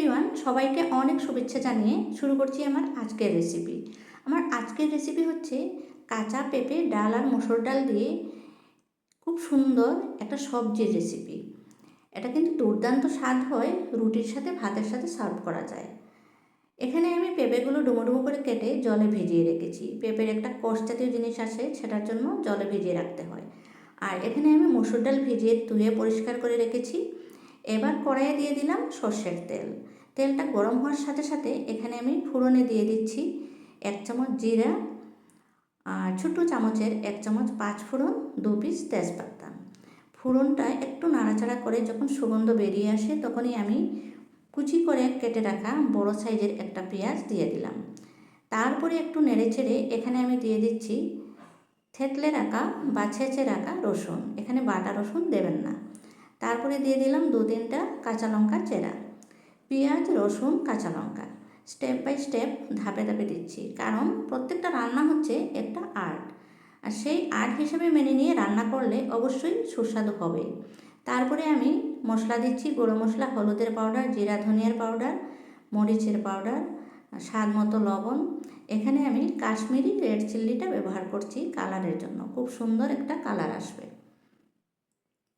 Everyone, সবাইকে অনেক শুভেচ্ছা জানিয়ে শুরু করছি আমার আজকের রেসিপি। আমার আজকের রেসিপি হচ্ছে কাঁচা পেঁপে, ডাল আর মসুর ডাল দিয়ে খুব সুন্দর একটা সবজির রেসিপি। এটা কিন্তু দুর্দান্ত স্বাদ হয়, রুটির সাথে ভাতের সাথে সার্ভ করা যায়। এখানে আমি পেঁপেগুলো ডুমো ডুমো করে কেটে জলে ভিজিয়ে রেখেছি। পেঁপের একটা কষ জাতীয় জিনিস আসে, সেটার জন্য জলে ভিজিয়ে রাখতে হয়। আর এখানে আমি মসুর ডাল ভিজিয়ে ধুয়ে পরিষ্কার করে রেখেছি। এবার কড়াইয়ে দিয়ে দিলাম সর্ষের তেল। তেলটা গরম হওয়ার সাথে সাথে এখানে আমি ফোড়নে দিয়ে দিচ্ছি 1 চামচ জিরা, আর ছোটো চামচের 1 চামচ 5 ফোড়ন, 2 পিস তেজপাতা। ফোড়নটা একটু নাড়াচাড়া করে যখন সুগন্ধ বেরিয়ে আসে তখনই আমি কুচি করে কেটে রাখা বড় সাইজের একটা পেঁয়াজ দিয়ে দিলাম। তারপরে একটু নেড়েচেড়ে এখানে আমি দিয়ে দিচ্ছি থেতলে রাখা বা ছেঁচে রাখা রসুন। এখানে বাটা রসুন দেবেন না। তারপরে দিয়ে দিলাম 2-3টা কাঁচা লঙ্কা চেরা। পেঁয়াজ, রসুন, কাঁচা লঙ্কা স্টেপ বাই স্টেপ ধাপে ধাপে দিচ্ছি, কারণ প্রত্যেকটা রান্না হচ্ছে একটা আর্ট, আর সেই আর্ট হিসেবে মেনে নিয়ে রান্না করলে অবশ্যই সুস্বাদু হবে। তারপরে আমি মশলা দিচ্ছি গুঁড়ো মশলা, হলুদের পাউডার, জিরা ধনিয়ার পাউডার, মরিচের পাউডার, স্বাদ মতো লবণ। এখানে আমি কাশ্মীরি রেড চিল্লিটা ব্যবহার করছি কালারের জন্য, খুব সুন্দর একটা কালার আসবে।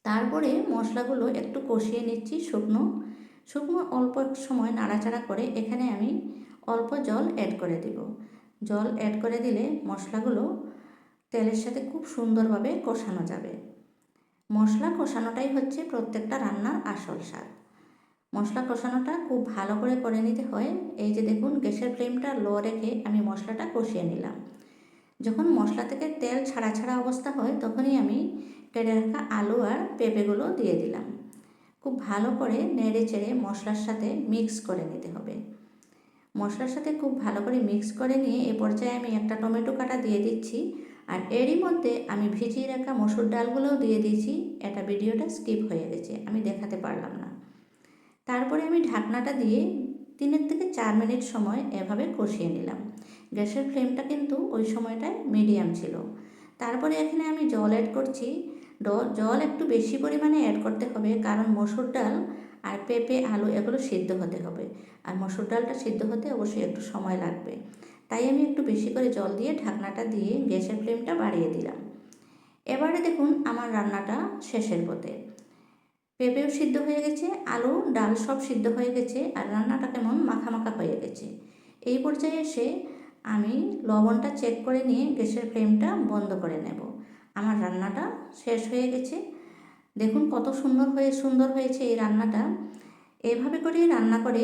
তারপরে মশলাগুলো একটু কষিয়ে নিচ্ছি শুকনো শুকনো অল্প সময় নাড়াচাড়া করে এখানে আমি অল্প জল অ্যাড করে দেব। জল অ্যাড করে দিলে মশলাগুলো তেলের সাথে খুব সুন্দরভাবে কষানো যাবে। মশলা কষানোটাই হচ্ছে প্রত্যেকটা রান্নার আসল স্বাদ। মশলা কষানোটা খুব ভালো করে নিতে হয়। এই যে দেখুন, গ্যাসের ফ্লেমটা লো রেখে আমি মশলাটা কষিয়ে নিলাম। যখন মশলা থেকে তেল ছাড়া ছাড়া অবস্থা হয় তখনই আমি কেটে রাখা আলু আর পেঁপেগুলো দিয়ে দিলাম। খুব ভালো করে নেড়ে চেড়ে মশলার সাথে মিক্স করে নিতে হবে। মশলার সাথে খুব ভালো করে মিক্স করে নিয়ে এ পর্যায়ে আমি একটা টমেটো কাটা দিয়ে দিচ্ছি, আর এরই মধ্যে আমি ভিজিয়ে রাখা মসুর ডালগুলোও দিয়ে দিয়েছি। এটা ভিডিওটা স্কিপ হয়ে গেছে, আমি দেখাতে পারলাম না। তারপরে আমি ঢাকনাটা দিয়ে 3-4 মিনিট সময় এভাবে কষিয়ে নিলাম। গ্যাসের ফ্লেমটা কিন্তু ওই সময়টায় মিডিয়াম ছিল। তারপরে এখানে আমি জল অ্যাড করছি। জল একটু বেশি পরিমাণে অ্যাড করতে হবে, কারণ মসুর ডাল আর পেঁপে, আলু এগুলো সিদ্ধ হতে হবে, আর মসুর ডালটা সিদ্ধ হতে অবশ্যই একটু সময় লাগবে। তাই আমি একটু বেশি করে জল দিয়ে ঢাকনাটা দিয়ে গ্যাসের ফ্লেমটা বাড়িয়ে দিলাম। এবারে দেখুন আমার রান্নাটা শেষের পথে। পেঁপেও সিদ্ধ হয়ে গেছে, আলু ডাল সব সিদ্ধ হয়ে গেছে, আর রান্নাটা কেমন মাখা মাখা হয়ে গেছে। এই পর্যায়ে এসে আমি লবণটা চেক করে নিয়ে গ্যাসের ফ্লেমটা বন্ধ করে নেব। আমার রান্নাটা শেষ হয়ে গেছে। দেখুন কত সুন্দর হয়েছে এই রান্নাটা। এভাবে করে রান্না করে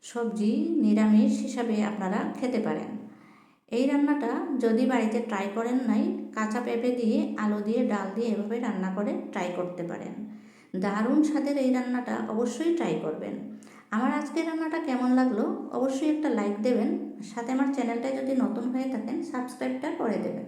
সবজি নিরামিষ হিসাবে আপনারা খেতে পারেন। এই রান্নাটা যদি বাড়িতে ট্রাই করেন নাই, কাঁচা পেঁপে দিয়ে, আলু দিয়ে, ডাল দিয়ে এভাবে রান্না করে ট্রাই করতে পারেন। দারুণ স্বাদের এই রান্নাটা অবশ্যই ট্রাই করবেন। আমার আজকের রান্নাটা কেমন লাগলো অবশ্যই একটা লাইক দেবেন, সাথে আমার চ্যানেলটা যদি নতুন হয়ে থাকেন সাবস্ক্রাইবটা করে দেবেন।